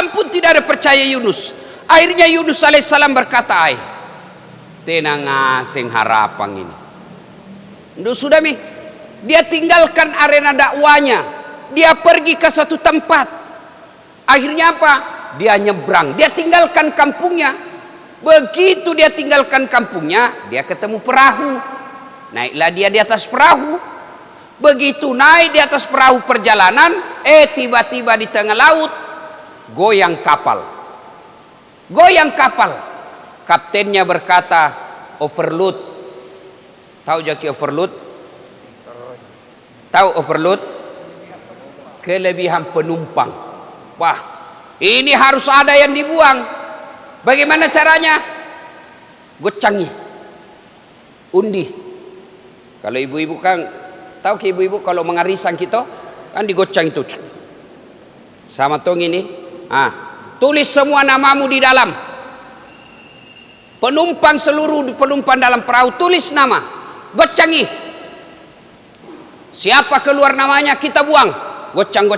kampung tidak ada percaya Yunus. Akhirnya Yunus alaihissalam berkata, "Ai, tenang asing harapan ini." Sudah mi, dia tinggalkan arena dakwanya, dia pergi ke suatu tempat. Akhirnya apa? Dia nyebrang, dia tinggalkan kampungnya. Begitu dia tinggalkan kampungnya, dia ketemu perahu. Naiklah dia di atas perahu. Begitu naik di atas perahu perjalanan, tiba-tiba di tengah laut goyang kapal. Goyang kapal. Kaptennya berkata, overload. Tahu jaki overload? Tahu overload? Kelebihan penumpang. Wah, ini harus ada yang dibuang. Bagaimana caranya? Gocangi, undi. Kalau ibu-ibu kan, tahu ke ibu-ibu kalau mengarisan kita kan digocang itu. Sama tong ini, tulis semua namamu di dalam. Penumpang, seluruh penumpang dalam perahu tulis nama, gocangi. Siapa keluar namanya kita buang. Gocang.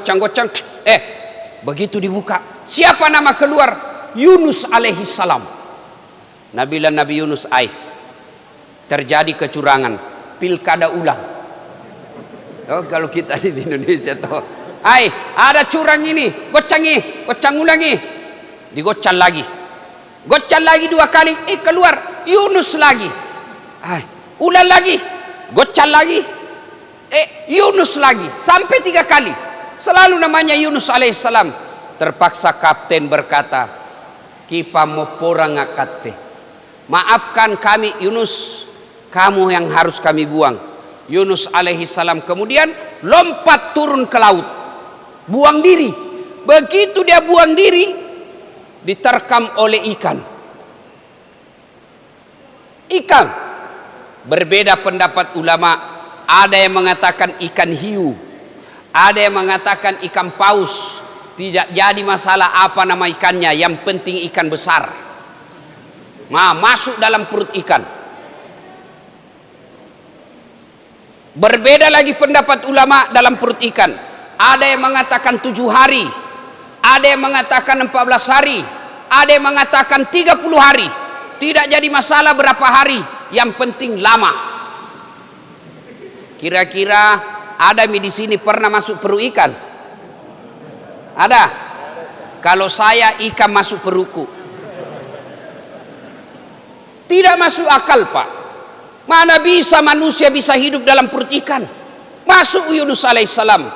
Begitu dibuka, siapa nama keluar? Yunus alaihi salam. Nabi Yunus, terjadi kecurangan, pilkada ulang. Oh, kalau kita di Indonesia tuh, ada curang ini, gocang ulangi, digocang lagi, gocang lagi 2 kali, keluar Yunus lagi, ulang lagi, gocang lagi, Yunus lagi, sampai 3 kali, selalu namanya Yunus alaihissalam. Terpaksa kapten berkata, "Kipa mau porang ngakate, maafkan kami Yunus, kamu yang harus kami buang." Yunus alaihissalam kemudian lompat turun ke laut, buang diri. Begitu dia buang diri, diterkam oleh ikan. Berbeda pendapat ulama, ada yang mengatakan ikan hiu, ada yang mengatakan ikan paus. Tidak jadi masalah apa nama ikannya, yang penting ikan besar. Masuk dalam perut ikan. Berbeda lagi pendapat ulama dalam perut ikan. Ada yang mengatakan 7 hari, ada yang mengatakan 14 hari, ada yang mengatakan 30 hari. Tidak jadi masalah berapa hari, yang penting lama. Kira-kira ada di sini pernah masuk perut ikan? Ada? Kalau saya ikan masuk perutku, tidak masuk akal, Pak. Mana bisa manusia bisa hidup dalam perut ikan? Masuk Yunus alaihissalam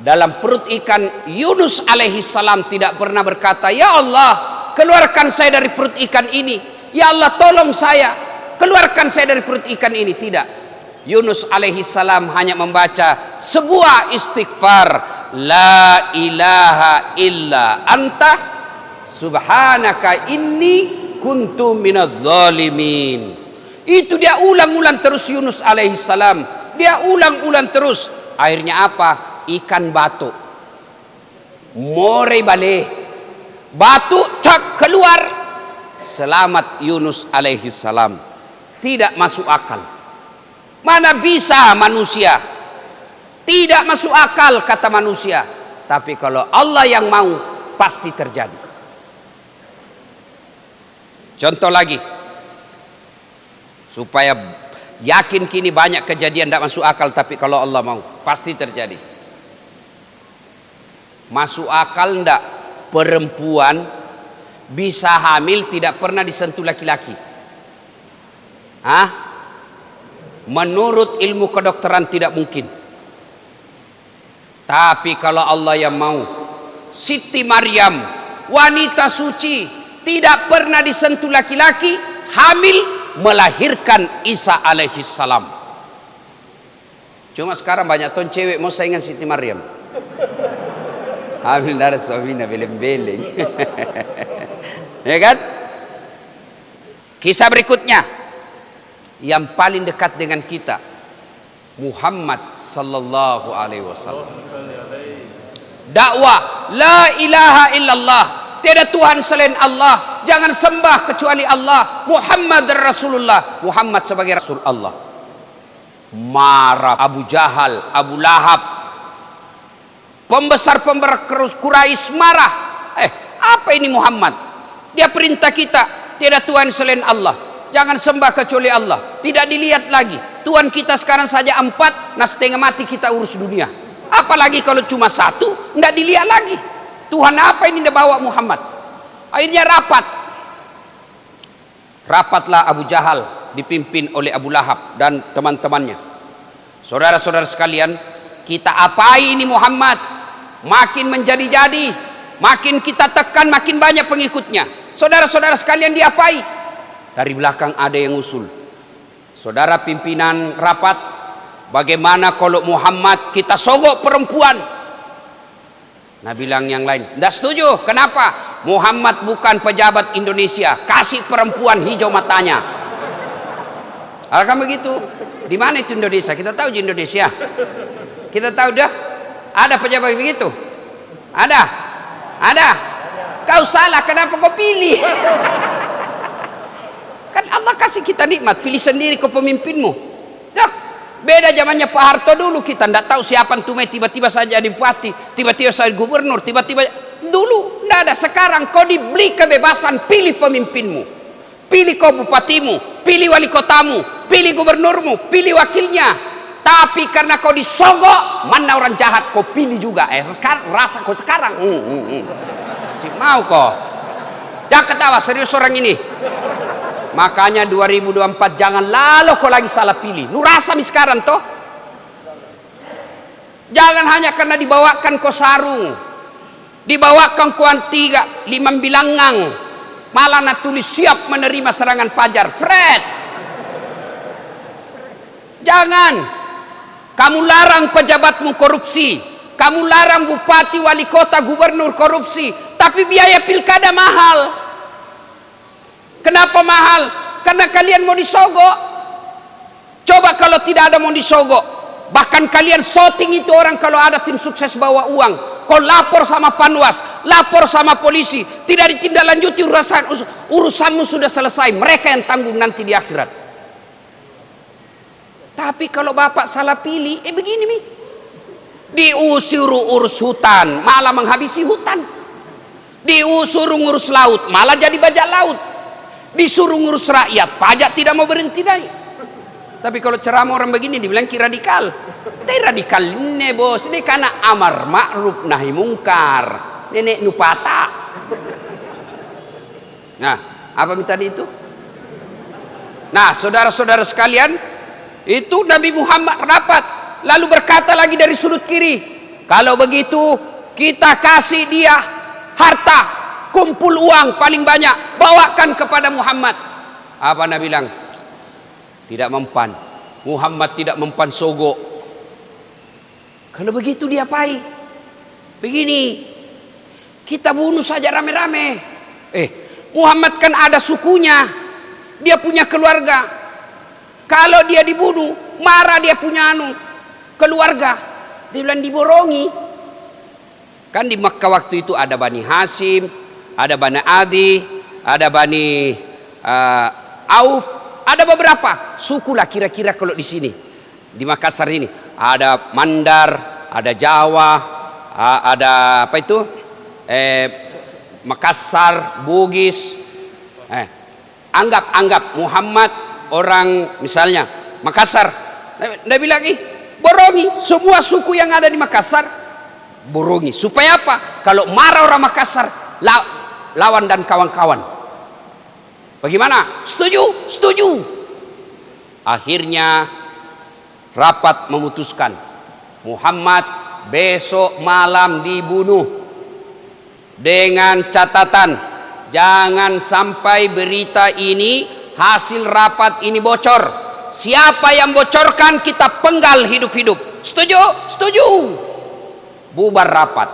dalam perut ikan. Yunus alaihissalam tidak pernah berkata, "Ya Allah, keluarkan saya dari perut ikan ini. Ya Allah, tolong saya, keluarkan saya dari perut ikan ini." Tidak. Yunus alaihissalam hanya membaca sebuah istighfar, "La ilaha illa anta subhanaka inni kuntu minadz zalimin." Itu dia ulang-ulang terus Yunus alaihissalam. Dia ulang-ulang terus. Akhirnya apa? Ikan batuk. More bale. Batuk cak keluar. Selamat Yunus alaihissalam. Tidak masuk akal. Mana bisa manusia? Tidak masuk akal kata manusia. Tapi kalau Allah yang mau, pasti terjadi. Contoh lagi, supaya yakin kini banyak kejadian tidak masuk akal, tapi kalau Allah mau, pasti terjadi. Masuk akal enggak perempuan bisa hamil tidak pernah disentuh laki-laki? Menurut ilmu kedokteran tidak mungkin. Tapi kalau Allah yang mau, Siti Maryam, wanita suci, tidak pernah disentuh laki-laki, hamil, melahirkan Isa alaihissalam. Cuma sekarang banyak ton cewek mau saingan Siti Maryam. Hamil dari suaminya beleng-beleng. Ya kan? Kisah berikutnya, yang paling dekat dengan kita, Muhammad sallallahu alaihi wasallam. Dakwah la ilaha illallah, tiada Tuhan selain Allah, jangan sembah kecuali Allah, Muhammad Rasulullah, Muhammad sebagai Rasul Allah. Marah Abu Jahal, Abu Lahab, pembesar Quraisy marah. Apa ini Muhammad? Dia perintah kita, tiada Tuhan selain Allah, jangan sembah kecuali Allah, tidak dilihat lagi. Tuhan kita sekarang saja 4, nah setengah mati kita urus dunia. Apalagi kalau cuma 1, nggak dilihat lagi. Tuhan apa ini dia bawa Muhammad? Akhirnya rapatlah Abu Jahal dipimpin oleh Abu Lahab dan teman-temannya. Saudara-saudara sekalian, kita apai ini Muhammad? Makin menjadi-jadi, makin kita tekan, makin banyak pengikutnya. Saudara-saudara sekalian, diapai? Dari belakang ada yang usul. Saudara pimpinan rapat, bagaimana kalau Muhammad kita sogok perempuan? Nah bilang yang lain, tidak setuju. Kenapa? Muhammad bukan pejabat Indonesia, kasih perempuan hijau matanya. Kan begitu? Di mana itu Indonesia? Kita tahu di Indonesia. Kita tahu dah. Ada pejabat begitu? Ada? Kau salah, kenapa kau pilih? Kan Allah kasih kita nikmat, pilih sendiri kau pemimpinmu. Dah. Beda zamannya Pak Harto dulu, kita tidak tahu siapa tume, tiba-tiba saja jadi bupati, tiba-tiba saya gubernur, tiba-tiba dulu tidak ada. Sekarang kau diberi kebebasan, pilih pemimpinmu, pilih kau bupatimu, pilih wali kotamu, pilih gubernurmu, pilih wakilnya. Tapi karena kau disogok, mana orang jahat kau pilih juga. Sekarang rasa kau sekarang, si mau kau. Jangan ketawa, serius orang ini. Makanya 2024 jangan lalu kau lagi salah pilih. Nu rasa mi sekarang toh. Jangan hanya karena dibawakan kau sarung, dibawakan kuan 3, 5 bilangang, malah nak tulis siap menerima serangan fajar. Fred, jangan. Kamu larang pejabatmu korupsi, kamu larang bupati, wali kota, gubernur korupsi, tapi biaya pilkada mahal. Kenapa mahal? Karena kalian mau disogok. Coba kalau tidak ada mau disogok, bahkan kalian shooting itu orang kalau ada tim sukses bawa uang, kau lapor sama Panwas, lapor sama polisi, tidak ditindaklanjuti urusanmu sudah selesai, mereka yang tanggung nanti di akhirat. Tapi kalau bapak salah pilih, begini mi, diusir urus hutan, malah menghabisi hutan, diusir ngurus laut, malah jadi bajak laut. Disuruh ngurus rakyat, pajak tidak mau berhenti naik. Tapi kalau ceramah orang begini dibilang radikal. Tapi radikal ini bos, ini karena amar ma'ruf nahi mungkar, nenek nupata. Nah, apa tadi itu? Nah, saudara-saudara sekalian, itu Nabi Muhammad rapat, lalu berkata lagi dari sudut kiri, kalau begitu kita kasih dia harta, kumpul uang paling banyak, bawakan kepada Muhammad. Apa Nabi bilang? Tidak mempan. Muhammad tidak mempan sogok. Kalau begitu diapai? Begini, kita bunuh saja rame-rame. Muhammad kan ada sukunya, dia punya keluarga. Kalau dia dibunuh, marah dia punya keluarga. Dia bilang diborongi. Kan di Makkah waktu itu ada Bani Hashim, ada Bani Adi, ada Bani Auf, ada beberapa suku lah kira-kira kalau di sini, di Makassar ini. Ada Mandar, ada Jawa, ada apa itu? Makassar, Bugis. Anggap Muhammad orang misalnya Makassar. Dia bilang borongi semua suku yang ada di Makassar, borongi. Supaya apa? Kalau marah orang Makassar, lawan dan kawan-kawan. Bagaimana? Setuju? Setuju. Akhirnya rapat memutuskan Muhammad besok malam dibunuh, dengan catatan jangan sampai berita ini, hasil rapat ini bocor. Siapa yang bocorkan kita penggal hidup-hidup. Setuju? Setuju. Bubar rapat.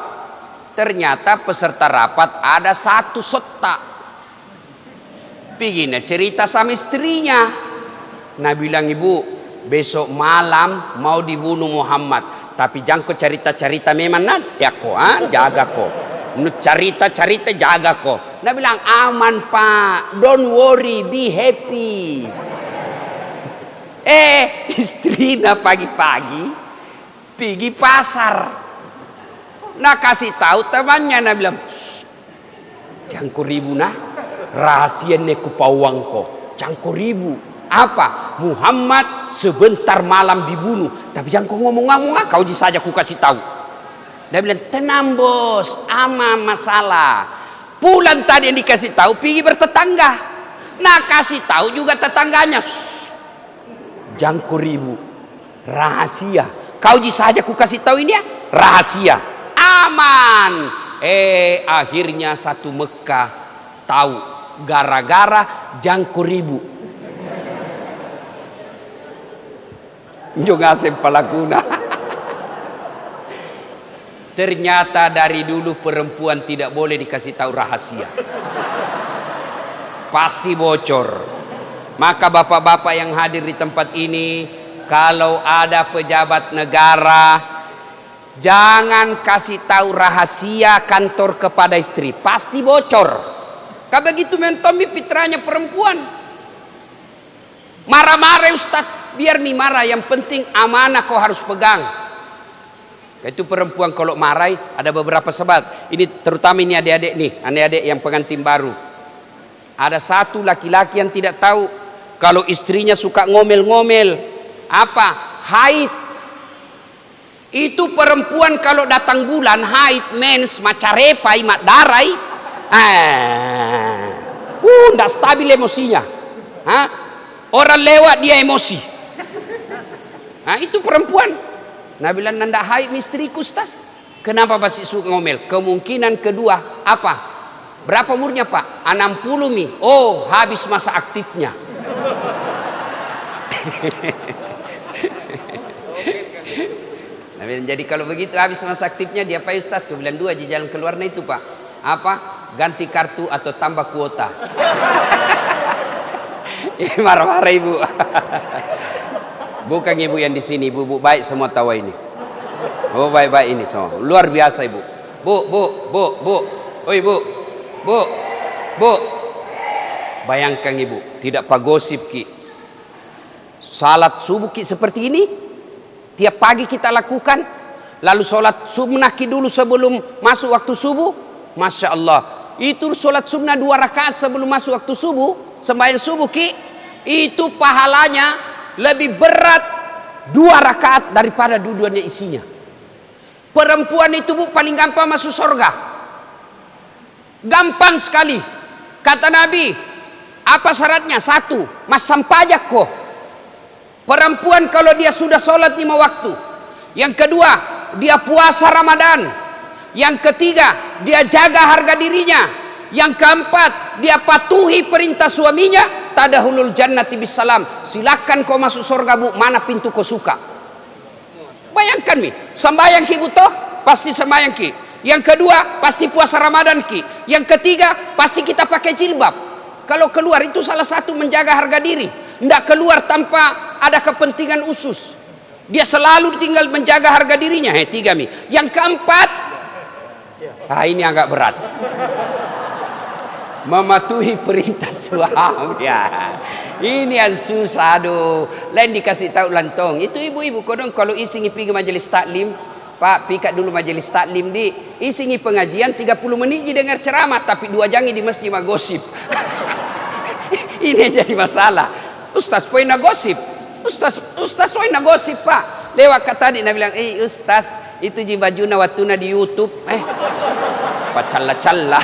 Ternyata peserta rapat ada satu sotak. Begini cerita sama istrinya. Nah bilang, ibu besok malam mau dibunuh Muhammad, tapi jangan kau cerita-cerita memang nanti aku jaga kau. Cerita-cerita jaga kau. Nah bilang aman pak, don't worry, be happy. Istrinya pagi-pagi pergi pasar. Nah kasih tahu temannya, nah bilang Cangkuribu nah rahasia neku pawangko. Cangkuribu apa? Muhammad sebentar malam dibunuh. Tapi jangan kau ngomong-ngomong, kau saja ku kasih tahu. Dia bilang, tenang bos, ama masalah. Pulang tadi yang dikasih tahu pergi bertetangga. Nah kasih tahu juga tetangganya. Jangkuribu rahasia. Kau saja ku kasih tahu ini ya rahasia. Aman. Akhirnya satu Mekah tahu gara-gara Jangkuribu. Juga sempalakuna. Ternyata dari dulu perempuan tidak boleh dikasih tahu rahasia. Pasti bocor. Maka bapak-bapak yang hadir di tempat ini, kalau ada pejabat negara, jangan kasih tahu rahasia kantor kepada istri, pasti bocor. Kalau begitu mentomi fitrahnya perempuan. Marah-marah Ustaz, biar mi marah, yang penting amanah kau harus pegang. Itu perempuan kalau marah ada beberapa sebab. Ini terutama ini adik-adik nih, adik-adik yang pengantin baru. Ada satu laki-laki yang tidak tahu kalau istrinya suka ngomel-ngomel. Apa? Haid. Itu perempuan kalau datang bulan haid, mens, macarepai, darai, ndak stabil emosinya. Orang lewat dia emosi. Itu perempuan. Nah bilang nanda haid istriku Ustaz. Kenapa masih suka ngomel? Kemungkinan kedua apa? Berapa umurnya Pak? 60 mi. Oh habis masa aktifnya. Jadi kalau begitu habis masa aktifnya dia Pak Ustaz, ke bulan 2 di jalan keluarnya itu Pak. Apa? Ganti kartu atau tambah kuota. Marah-marah ibu. Bukan ibu yang di sini, ibu baik semua tahu ini. Oh baik-baik ini semua. Luar biasa ibu. Bu. Oh ibu. Bu. Bayangkan ibu, tidak pak gosip ki. Salat subuh ki seperti ini. Tiap pagi kita lakukan, lalu sholat sunnah dulu sebelum masuk waktu subuh. Masya Allah, itu sholat sunnah 2 rakaat sebelum masuk waktu subuh, sembahyang subuh ki, itu pahalanya lebih berat 2 rakaat daripada dua-duanya isinya. Perempuan itu bu paling gampang masuk surga, gampang sekali. Kata Nabi, apa syaratnya? 1, masam pajak kok. Perempuan kalau dia sudah sholat 5 waktu. Yang kedua, dia puasa Ramadan. Yang ketiga, dia jaga harga dirinya. Yang keempat, dia patuhi perintah suaminya. Tadahulul jannati bisalam. Silakan kau masuk surga bu, mana pintu kau suka. Bayangkan mi, sembahyang ki butoh, pasti sembahyang ki. Yang kedua, pasti puasa Ramadan ki. Yang ketiga, pasti kita pakai jilbab. Kalau keluar itu salah satu menjaga harga diri. Tidak keluar tanpa ada kepentingan usus. Dia selalu tinggal menjaga harga dirinya. 3 mi. Yang keempat, ini agak berat. Mematuhi perintah suami. Ini yang susah. Aduh. Lain dikasih tahu lantong. Itu ibu-ibu kodong kalau isingi pergi majelis taklim. Pak, pikat dulu majelis taklim di. Isingi pengajian 30 menit dengar ceramah. Tapi 2 jangi di masjid gosip. Ini yang jadi masalah. Ustaz poin gosip. Ustaz poin gosip Pak. Lewat kata tadi Nabi bilang, Ustaz itu ji bajuna watuna di YouTube. Pacalla-calla.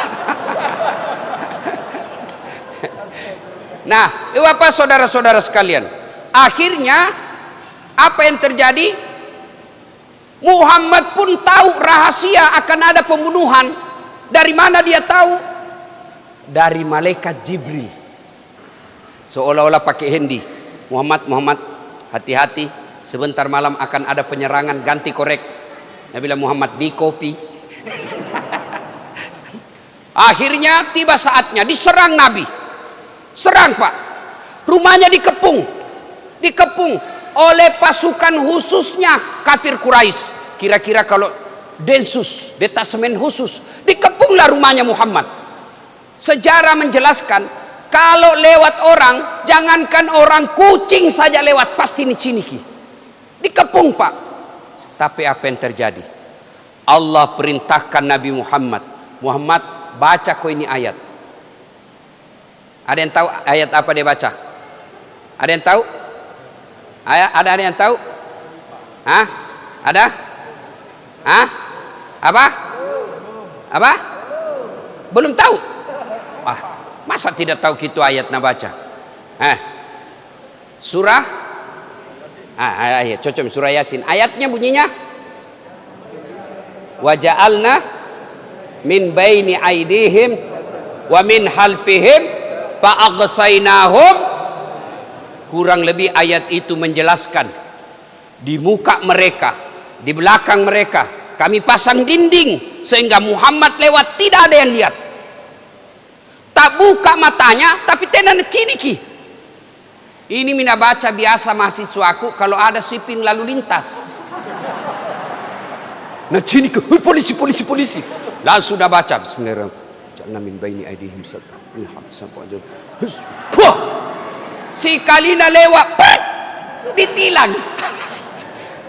Nah, apa saudara-saudara sekalian? Akhirnya apa yang terjadi? Muhammad pun tahu rahasia akan ada pembunuhan. Dari mana dia tahu? Dari malaikat Jibril. Seolah-olah pakai hendi. Muhammad, hati-hati. Sebentar malam akan ada penyerangan, ganti korek. Nabi bilang Muhammad di kopi. Akhirnya tiba saatnya diserang Nabi. Serang Pak. Rumahnya dikepung oleh pasukan khususnya kafir Quraisy. Kira-kira kalau Densus, detasemen khusus, dikepunglah rumahnya Muhammad. Sejarah menjelaskan kalau lewat orang, jangankan orang, kucing saja lewat pasti niciniki. Dikepung Pak. Tapi apa yang terjadi? Allah perintahkan Nabi Muhammad baca kau ini ayat. Ada yang tahu ayat apa dia baca? Ada yang tahu? Ada yang tahu? Hah? Ada? Hah? Apa? Apa? Belum tahu? Masa tidak tahu gitu ayat nak baca? Surah? Ayat cocok surah Yasin. Ayatnya bunyinya wa ja'alna min baini aidihim wa min halfihim fa aghsaynahum. Kurang lebih ayat itu menjelaskan di muka mereka, di belakang mereka kami pasang dinding sehingga Muhammad lewat tidak ada yang lihat. Tak buka matanya tapi tenan ciniki. Ini mina baca biasa mahasiswaku kalau ada sweeping lalu lintas. Nah sini ke polisi. Langsung sudah baca bismillahirrahmanirrahim. Jangan min baini aidihim si kalina lewat ditilang.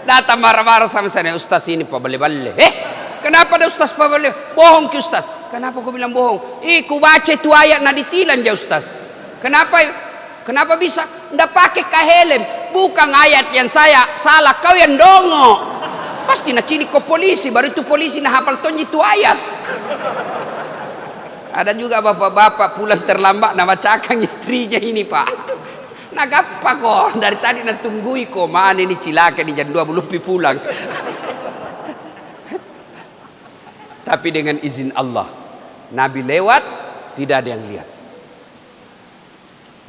Datang marah-marah sama saya, Ustaz ini pak bale-bale. Kenapa ada Ustaz pak bale? Bohong ki Ustaz. Kenapa kau bilang bohong? Ku baca itu ayat nak ditilang ya Ustaz. Kenapa bisa? Ndak pakai helm. Bukan ayat yang saya salah, kau yang dongo. Pasti nak cini ke polisi, baru itu polisi nak hafal tonji itu ayat. Ada juga bapak-bapak pulang terlambat nak bacakan istrinya ini pak. Nak apa kok? Dari tadi nak tunggui kok. Mana ini cilaka di jam 2 belum pulang. Tapi dengan izin Allah, Nabi lewat tidak ada yang lihat.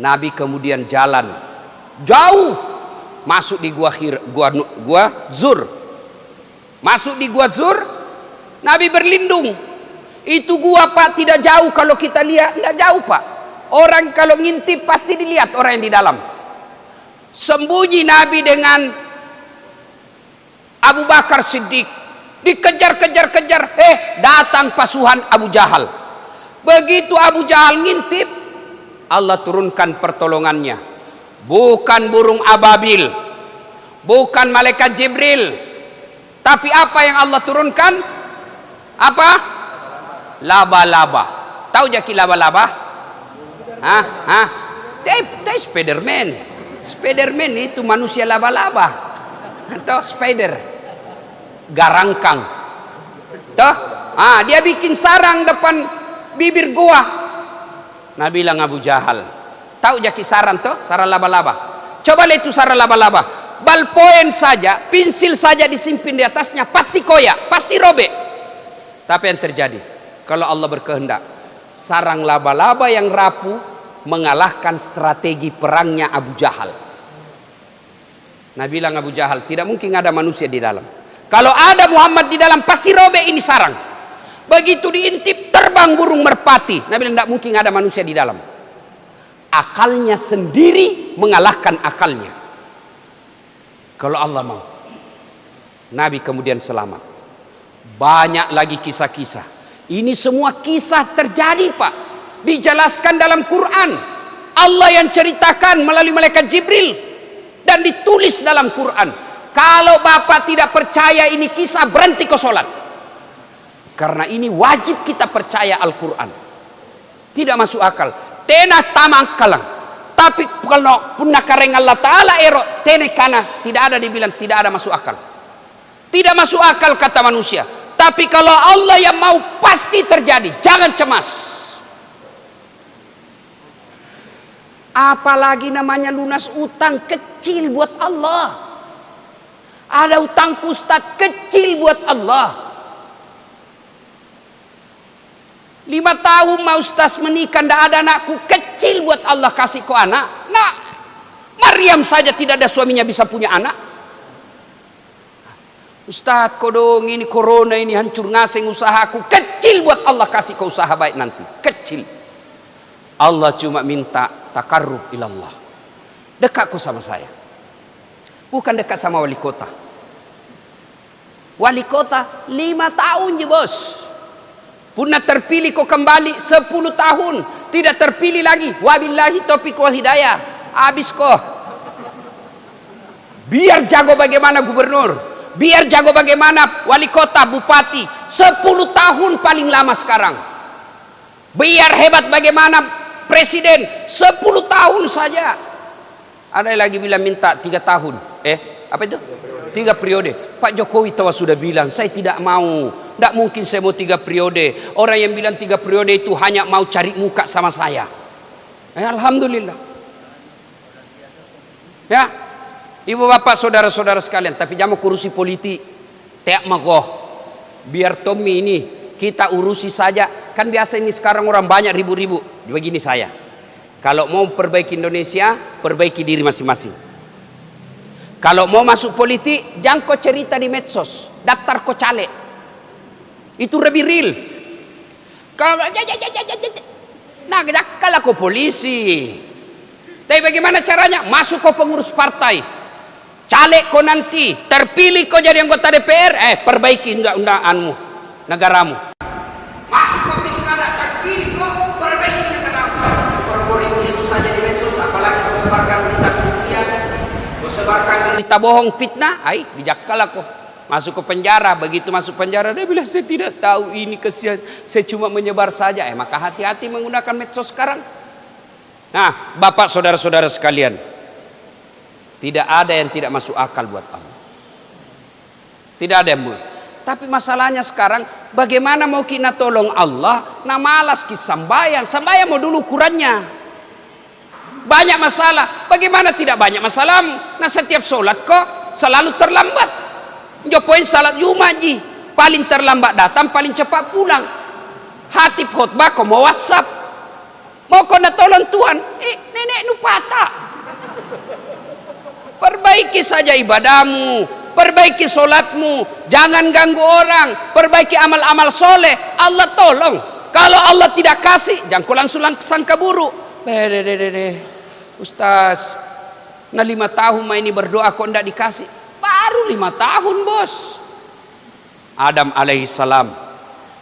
Nabi kemudian jalan jauh masuk di gua Zur. Masuk di gua Zur, Nabi berlindung. Itu gua pak tidak jauh kalau kita lihat, tidak jauh pak. Orang kalau ngintip pasti dilihat orang yang di dalam. Sembunyi Nabi dengan Abu Bakar Siddiq. Dikejar-kejar. Datang pasukan Abu Jahal. Begitu Abu Jahal ngintip, Allah turunkan pertolongannya. Bukan burung ababil, bukan malaikat Jibril, tapi apa yang Allah turunkan? Apa? Laba-laba. Tahu jaki laba-laba? Spiderman. Spiderman itu manusia laba-laba. Atau spider. Garangkang. Toh? Dia bikin sarang depan bibir gua. Nabi bilang Abu Jahal, tahu jaki sarang toh? Sarang laba-laba. Coba lihat itu sarang laba-laba. Balpoen saja, pensil saja disimpan di atasnya, pasti koyak, pasti robek. Tapi yang terjadi, kalau Allah berkehendak, sarang laba-laba yang rapuh mengalahkan strategi perangnya Abu Jahal. Nabi bilang Abu Jahal, tidak mungkin ada manusia di dalam. Kalau ada Muhammad di dalam, pasti robek ini sarang. Begitu diintip, terbang burung merpati. Nabi bilang tidak mungkin ada manusia di dalam. Akalnya sendiri mengalahkan akalnya. Kalau Allah mau. Nabi kemudian selamat. Banyak lagi kisah-kisah. Ini semua kisah terjadi pak. Dijelaskan dalam Quran. Allah yang ceritakan melalui malaikat Jibril. Dan ditulis dalam Quran. Kalau bapak tidak percaya ini kisah, berhenti ke sholat. Karena ini wajib kita percaya Al-Quran. Tidak masuk akal. Tenah tamang kalang. Tapi kalau punna kareng Allah Ta'ala erok. Tenah kana. Tidak ada dibilang tidak ada masuk akal. Tidak masuk akal kata manusia. Tapi kalau Allah yang mau pasti terjadi. Jangan cemas. Apalagi namanya lunas utang kecil buat Allah. Ada utang ustaz kecil buat Allah. 5 tahun mau ustaz menikah, ndak ada anakku, kecil buat Allah kasih kau anak. Nah, Maryam saja tidak ada suaminya bisa punya anak. Ustaz kodong ini corona ini hancur ngaseng usahaku, kecil buat Allah kasih kau usaha baik nanti, kecil. Allah cuma minta takarrub ilallah. Dekat kau sama saya. Bukan dekat sama wali kota. Wali kota 5 tahun je bos. Pernah terpilih kok kembali 10 tahun. Tidak terpilih lagi. Wabillahi taufiq wal hidayah. Habis kok. Biar jago bagaimana gubernur. Biar jago bagaimana wali kota, bupati. 10 tahun paling lama sekarang. Biar hebat bagaimana presiden 10 tahun saja. Ada yang lagi bilang minta 3 tahun. Apa itu? 3 periode. Pak Jokowi tahu sudah bilang, saya tidak mau. Tidak mungkin saya mau 3 periode. Orang yang bilang 3 periode itu hanya mau cari muka sama saya. Alhamdulillah. Ya, ibu bapak saudara-saudara sekalian. Tapi jangan kurusi politik. Tiap magoh. Biar Tommy ini kita urusi saja. Kan biasa ini sekarang orang banyak ribu-ribu. Begini saya. Kalau mau perbaiki Indonesia, perbaiki diri masing-masing. Kalau mau masuk politik, jangan kau cerita di medsos, daftar kau caleg. Itu lebih real. Kalau kalau kau polisi. Tapi bagaimana caranya? Masuk kau pengurus partai. Caleg kau nanti, terpilih kau jadi anggota DPR, perbaiki undang-undangmu, negaramu. Masuk kau pilkada, terpilih kau, perbaiki negaramu. Kalau itu saja di medsos, apalagi kau sebarkan berita kebencian. Sebarkan berita bohong, fitnah, dijakal aku masuk ke penjara. Begitu masuk penjara dia bilang saya tidak tahu ini, kesian, saya cuma menyebar saja. Maka hati-hati menggunakan medsos sekarang. Nah, bapak saudara-saudara sekalian, tidak ada yang tidak masuk akal buat Allah. Tidak ada yang buat. Tapi masalahnya sekarang bagaimana mau kita tolong Allah? Nah malas sambayang mau dulu ukurannya. Banyak masalah. Bagaimana tidak banyak masalahmu? Nah setiap sholat kok selalu terlambat. Jopoin salat Jumat ji, paling terlambat datang, paling cepat pulang. Hatib khutbah kau mau WhatsApp. Mau kau nak tolong Tuhan? Nenek nu patah. Perbaiki saja ibadahmu, perbaiki sholatmu, jangan ganggu orang, perbaiki amal-amal soleh. Allah tolong. Kalau Allah tidak kasih, jangan kau langsung sangka buruk. Ustaz, nah 5 tahun ini berdoa kok tidak dikasih. Baru 5 tahun bos. Adam alaihissalam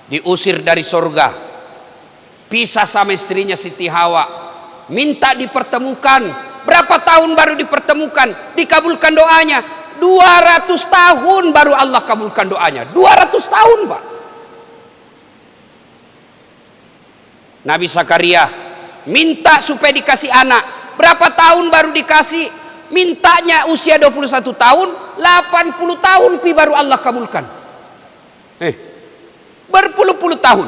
diusir dari surga, pisah sama istrinya Siti Hawa, minta dipertemukan. Berapa tahun baru dipertemukan, dikabulkan doanya? 200 tahun baru Allah kabulkan doanya. 200 tahun Pak. Nabi Zakaria minta supaya dikasih anak. Berapa tahun baru dikasih? Mintanya usia 21 tahun, 80 tahun baru Allah kabulkan. Berpuluh-puluh tahun.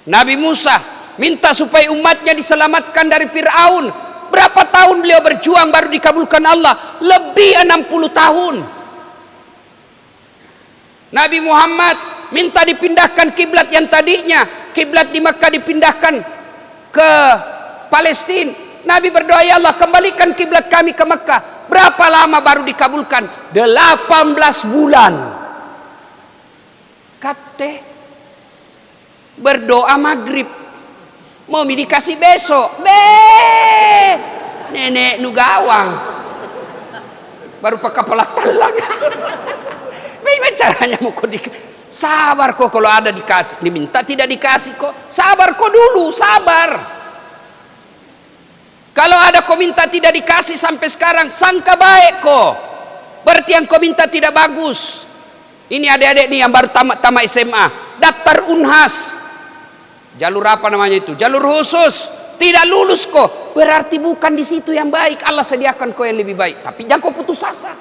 Nabi Musa minta supaya umatnya diselamatkan dari Fir'aun. Berapa tahun beliau berjuang baru dikabulkan Allah? Lebih 60 tahun. Nabi Muhammad minta dipindahkan kiblat yang tadinya kiblat di Makkah dipindahkan ke Palestina. Nabi berdoa, ya Allah kembalikan kiblat kami ke Makkah. Berapa lama baru dikabulkan? 18 bulan. Kate berdoa maghrib, mau dikasih besok. Nenek nu gawang baru pakai pelak talak. Bagaimana caranya mau kok sabar kok kalau ada dikasih, diminta tidak dikasih kok. Sabar kok dulu, sabar. Kalau ada kau minta tidak dikasih sampai sekarang, sangka baik kok. Berarti yang kau minta tidak bagus. Ini adik-adik nih yang baru tamat SMA, daftar Unhas. Jalur apa namanya itu? Jalur khusus. Tidak lulus kok. Berarti bukan di situ yang baik. Allah sediakan kau yang lebih baik. Tapi jangan kau putus asa.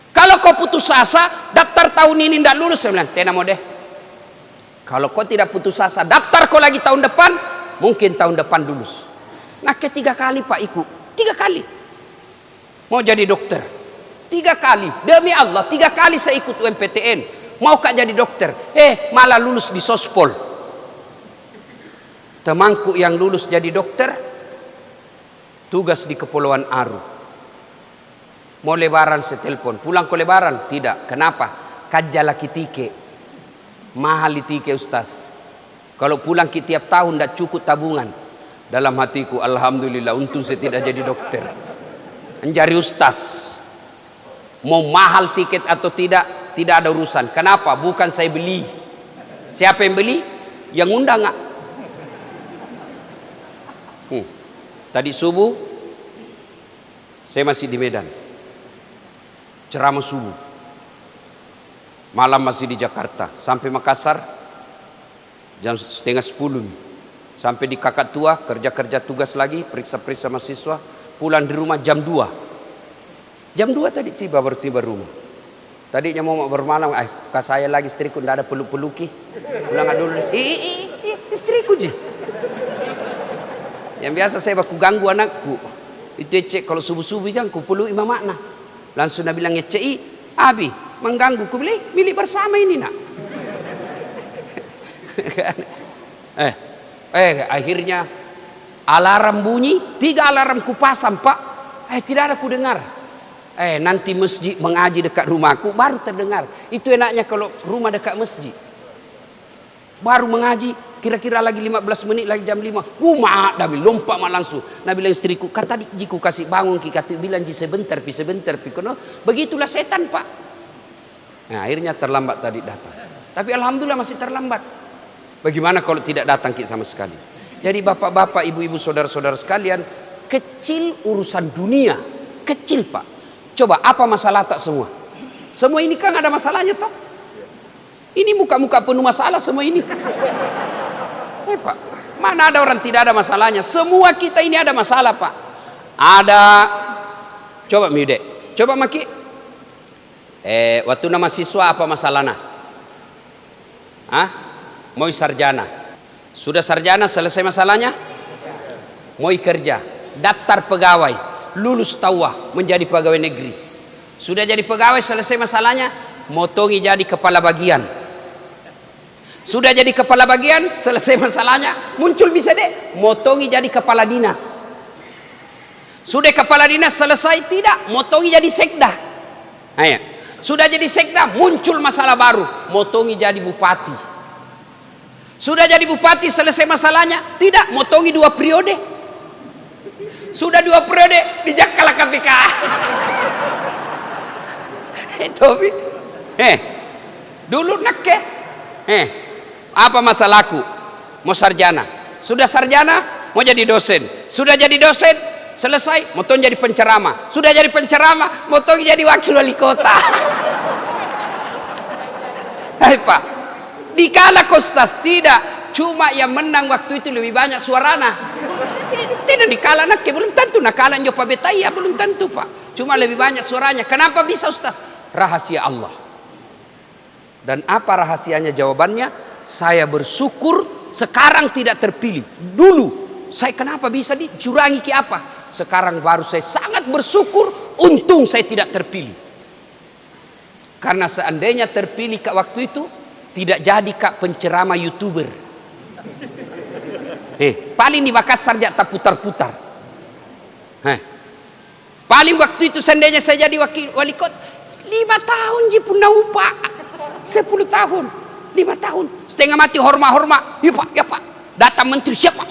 Kalau kau putus asa, daftar tahun ini tidak lulus, saya bilang, tena mau deh. Kalau kau tidak putus asa, daftar kau lagi tahun depan, mungkin tahun depan lulus. Nah ketiga kali Pak ikut, 3 kali mau jadi dokter, 3 kali demi Allah, 3 kali saya ikut UMPTN, mau kak jadi dokter, malah lulus di sospol. Temanku yang lulus jadi dokter tugas di Kepulauan Aru, mau lebaran saya telepon, pulang ke lebaran tidak, kenapa? Kajala kitike, mahal tike Ustaz, kalau pulang ki tiap tahun tidak cukup tabungan. Dalam hatiku, alhamdulillah, untung saya tidak jadi dokter, menjadi ustaz. Mau mahal tiket atau tidak ada urusan. Kenapa? Bukan saya beli. Siapa yang beli? Yang undang nggak? Tadi subuh saya masih di Medan, ceramah subuh. Malam masih di Jakarta, sampai Makassar Jam setengah 10 nih. Sampai di Kakak Tua, kerja-kerja tugas lagi, periksa-periksa mahasiswa. Pulang di rumah jam 2. Jam 2 tadi baru tiba rumah. Tadinya mau bermalam, kak saya lagi istriku tidak ada peluk-peluki. Pulang dulu. Istriku je. Yang biasa saya baku ganggu anakku. Itu cek kalau subuh-subuh kan ku peluk imam makna. Langsung dia bilang cek, Abi mengganggu. Ku bilang, milik bersama ini nak. Akhirnya alarm bunyi, 3 alarm ku pasang pak. Tidak ada ku dengar. Nanti masjid mengaji dekat rumahku baru terdengar. Itu enaknya kalau rumah dekat masjid. Baru mengaji, kira-kira lagi 15 menit lagi jam 5. Mak dah lompat mak langsung. Nah bilang istriku, kata jiku kasih bangun ki kata bilang ji sebentar pi. Kono begitulah setan pak. Nah akhirnya terlambat tadi datang. Tapi alhamdulillah masih terlambat. Bagaimana kalau tidak datang ki sama sekali? Jadi bapak-bapak, ibu-ibu, saudara-saudara sekalian, kecil urusan dunia, kecil pak. Coba apa masalah tak semua? Semua ini kan ada masalahnya toh. Ini muka-muka penuh masalah semua ini. Pak, mana ada orang tidak ada masalahnya? Semua kita ini ada masalah pak. Ada. Coba Miude, coba Maki. Waktu nama siswa apa masalahnya? Mau sarjana. Sudah sarjana selesai masalahnya? Mau kerja, daftar pegawai, lulus tawah menjadi pegawai negeri. Sudah jadi pegawai selesai masalahnya? Motongi jadi kepala bagian. Sudah jadi kepala bagian selesai masalahnya? Muncul bisa deh, motongi jadi kepala dinas. Sudah kepala dinas selesai? Tidak, motongi jadi sekda. Sudah jadi sekda, muncul masalah baru, motongi jadi bupati. Sudah jadi bupati selesai masalahnya? Tidak, motongi 2 periode. Sudah 2 periode dijakal KPK. Tobi. Dulu nak apa masalahku? Mau sarjana. Sudah sarjana, mau jadi dosen. Sudah jadi dosen, selesai, mau jadi penceramah. Sudah jadi penceramah, mau jadi wakil wali kota. Hai Pak, dikala kostas tidak, cuma yang menang waktu itu lebih banyak suarana. Tidak dikala nak, belum tentu nakalan Jopa Betaya, belum tentu Pak. Cuma lebih banyak suaranya. Kenapa bisa Ustaz? Rahasia Allah. Dan apa rahasianya? Jawabannya, saya bersyukur sekarang tidak terpilih. Dulu saya kenapa bisa dicurangi ke apa? Sekarang baru saya sangat bersyukur untung saya tidak terpilih. Karena seandainya terpilih Kak waktu itu, tidak jadi Kak penceramah YouTuber. Paling di Makassar tak putar-putar. Paling waktu itu seandainya saya jadi wali kota 5 tahun ji punna upah 10 tahun 5 tahun setengah mati hormat ya pak datang menteri siapa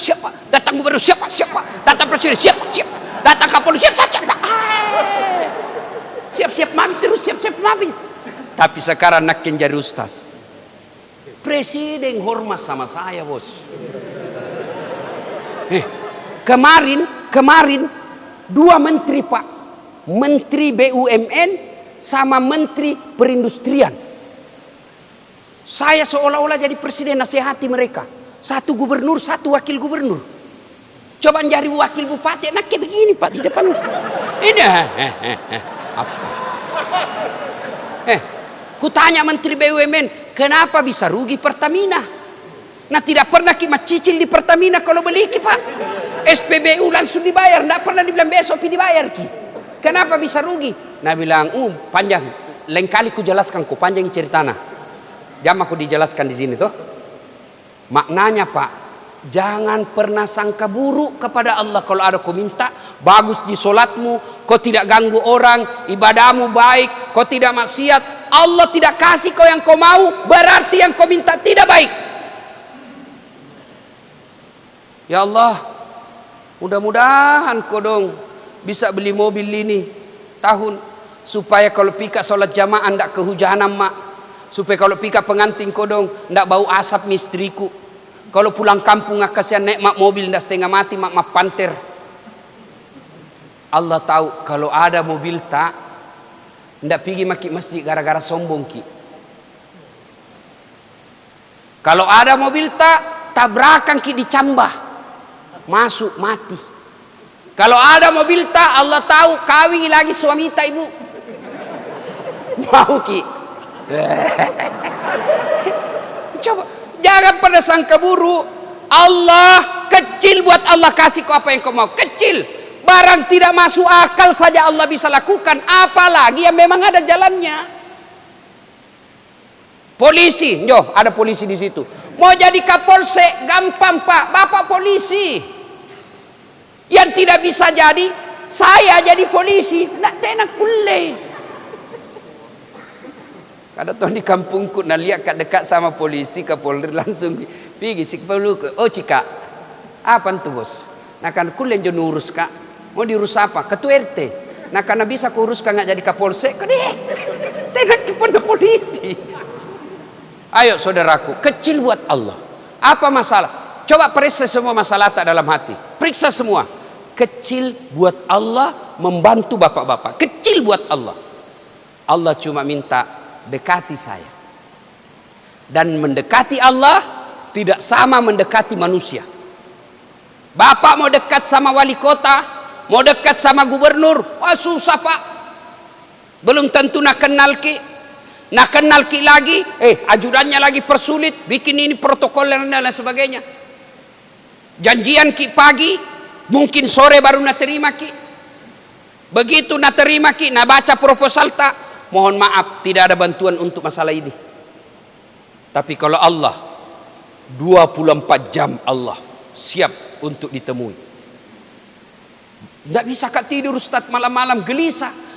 datang gubernur siapa datang presiden siapa datang kapolri siapa siap mantu siap mami. Tapi sekarang nak jadi ustaz, presiden hormat sama saya bos. Kemarin 2 menteri Pak, menteri BUMN sama menteri perindustrian. Saya seolah-olah jadi presiden nasihati mereka. 1 gubernur, 1 wakil gubernur. Coba cari wakil bupati, enak kayak begini Pak di depan. Ini apa? Kutanya menteri BUMN, kenapa bisa rugi Pertamina? Nah tidak pernah kita cicil di Pertamina kalau beli Pak. SPBU langsung dibayar, tidak pernah dibilang besok dibayar Ki. Kenapa bisa rugi? Nah bilang, panjang, lain kali ku jelaskan, ku panjang ceritanya. Jangan aku dijelaskan di sini toh. Maknanya Pak, jangan pernah sangka buruk kepada Allah. Kalau ada kau minta bagus di solatmu, kau tidak ganggu orang, ibadahmu baik, kau tidak maksiat, Allah tidak kasih kau yang kau mau, berarti yang kau minta tidak baik. Ya Allah, mudah-mudahan kau dong bisa beli mobil ini tahun, supaya kalau pika solat jamaah ndak kehujanan mak, supaya kalau pika pengantin kau dong ndak bau asap mistriku. Kalau pulang kampung kasihan naik mak mobil ndak setengah mati mak panter. Allah tahu kalau ada mobil tak ndak pergi maki masjid gara-gara sombong Ki. Kalau ada mobil tabrakan ki dicambah, masuk mati. Kalau ada mobil Allah tahu kawin lagi suami ibu, mau ki. Coba jangan pada sangka buruk. Allah kecil, buat Allah kasih kau apa yang kau mau. Kecil, barang tidak masuk akal saja Allah bisa lakukan, apalagi yang memang ada jalannya. Polisi, yo ada polisi di situ. Mau jadi kapolsek gampang pak, bapak polisi. Yang tidak bisa jadi, saya jadi polisi. Nak tenak kulle. Kada tahu di kampungku nak lihat kat dekat sama polisi kapolri langsung pergi sik perlu. Oh cika, apa tu bos? Nak kan kulle jo urus kak. Mau diurus apa? Ketua RT. Nak karena bisa kurus kan nggak jadi kapolsek. Kade, tenak depan polisi. Ayo saudaraku, kecil buat Allah. Apa masalah? Coba periksa semua masalah tak dalam hati. Periksa semua. Kecil buat Allah, membantu bapak-bapak. Kecil buat Allah. Allah cuma minta dekati saya. Dan mendekati Allah tidak sama mendekati manusia. Bapak mau dekat sama wali kota, mau dekat sama gubernur, wah susah pak. Belum tentu nak kenal ki. Nak kenal ki lagi, ajudannya lagi persulit, bikin ini protokol dan lain sebagainya. Janjian ki pagi, mungkin sore baru nak terima ki. Begitu nak terima ki, nak baca proposal tak, mohon maaf tidak ada bantuan untuk masalah ini. Tapi kalau Allah 24 jam Allah siap untuk ditemui. Tidak bisa kak tidur Ustaz malam-malam gelisah.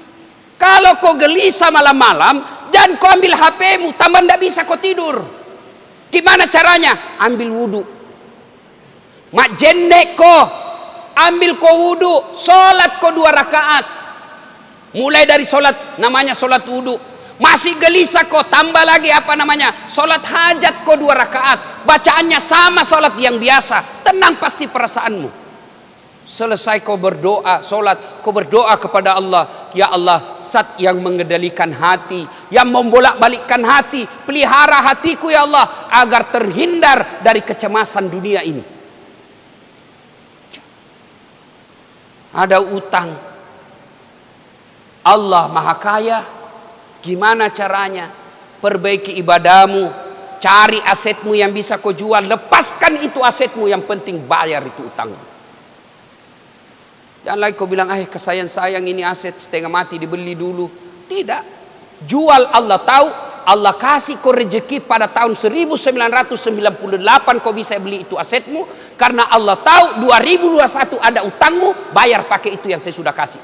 Kalau kau gelisah malam-malam, jangan kau ambil HP-mu, tambah tidak bisa kau tidur. Gimana caranya? Ambil wudu. Mak jendek kau, ambil kau wudu, solat kau 2 rakaat. Mulai dari solat, namanya solat wudu. Masih gelisah kau, tambah lagi apa namanya? Solat hajat kau 2 rakaat. Bacaannya sama solat yang biasa. Tenang pasti perasaanmu. Selesai kau berdoa, solat, kau berdoa kepada Allah. Ya Allah, zat yang mengendalikan hati, yang membolak-balikkan hati, pelihara hatiku ya Allah, agar terhindar dari kecemasan dunia ini. Ada utang, Allah maha kaya. Gimana caranya? Perbaiki ibadahmu, cari asetmu yang bisa kau jual, lepaskan itu asetmu, yang penting bayar itu utangmu. Jangan lagi kau bilang, kesayang-sayang ini aset setengah mati dibeli dulu. Tidak. Jual, Allah tahu. Allah kasih kau rezeki pada tahun 1998 kau bisa beli itu asetmu. Karena Allah tahu 2021 ada utangmu, bayar pakai itu yang saya sudah kasih.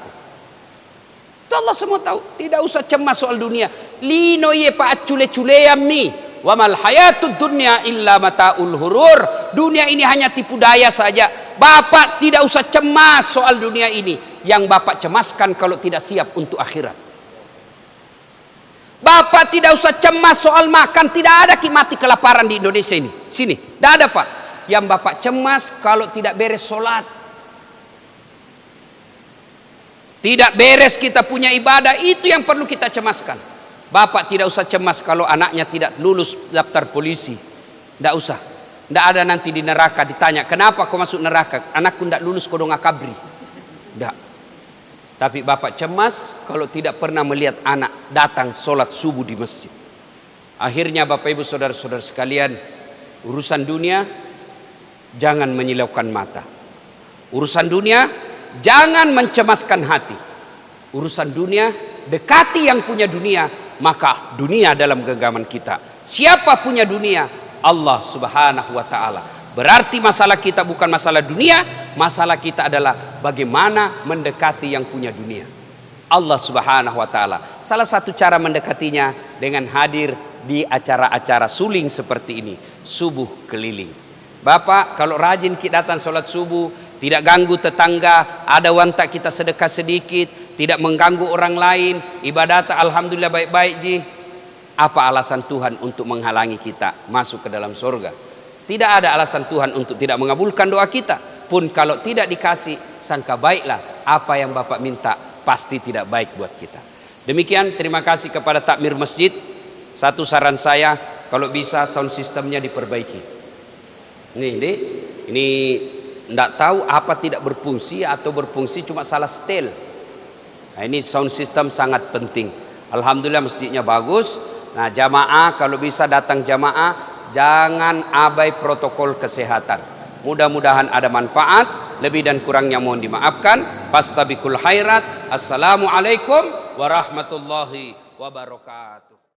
Itu Allah semua tahu. Tidak usah cemas soal dunia. Lino ye pa cule-culeam nih. Wa mal hayatud dunya illa mataul hurur. Dunia ini hanya tipu daya saja. Bapak tidak usah cemas soal dunia ini. Yang bapak cemaskan kalau tidak siap untuk akhirat. Bapak tidak usah cemas soal makan. Tidak ada mati kelaparan di Indonesia ini. Sini, tidak ada pak. Yang bapak cemas kalau tidak beres sholat. Tidak beres kita punya ibadah. Itu yang perlu kita cemaskan. Bapak tidak usah cemas kalau anaknya tidak lulus daftar polisi. Tidak usah. Tidak ada nanti di neraka ditanya, kenapa kau masuk neraka? Anakku tidak lulus kau dong akabri. Tidak. Tapi bapak cemas kalau tidak pernah melihat anak datang sholat subuh di masjid. Akhirnya bapak ibu saudara-saudara sekalian, urusan dunia jangan menyilaukan mata. Urusan dunia jangan mencemaskan hati. Urusan dunia dekati yang punya dunia. Maka dunia dalam genggaman kita. Siapa punya dunia? Allah subhanahu wa ta'ala. Berarti masalah kita bukan masalah dunia. Masalah kita adalah bagaimana mendekati yang punya dunia. Allah subhanahu wa ta'ala. Salah satu cara mendekatinya dengan hadir di acara-acara suling seperti ini. Subuh keliling. Bapak kalau rajin kita datang sholat subuh, tidak ganggu tetangga, ada wantak kita sedekah sedikit, tidak mengganggu orang lain, ibadat alhamdulillah baik-baik ji. Apa alasan Tuhan untuk menghalangi kita masuk ke dalam surga? Tidak ada alasan Tuhan untuk tidak mengabulkan doa kita. Pun kalau tidak dikasih, sangka baiklah apa yang Bapak minta pasti tidak baik buat kita. Demikian, terima kasih kepada takmir masjid. Satu saran saya, kalau bisa sound systemnya diperbaiki. Ini tidak tahu apa tidak berfungsi atau berfungsi cuma salah setel. Nah, ini sound system sangat penting. Alhamdulillah masjidnya bagus. Nah, jamaah kalau bisa datang jamaah, jangan abai protokol kesehatan. Mudah-mudahan ada manfaat. Lebih dan kurangnya mohon dimaafkan. Fastabiqul khairat. Assalamualaikum warahmatullahi wabarakatuh.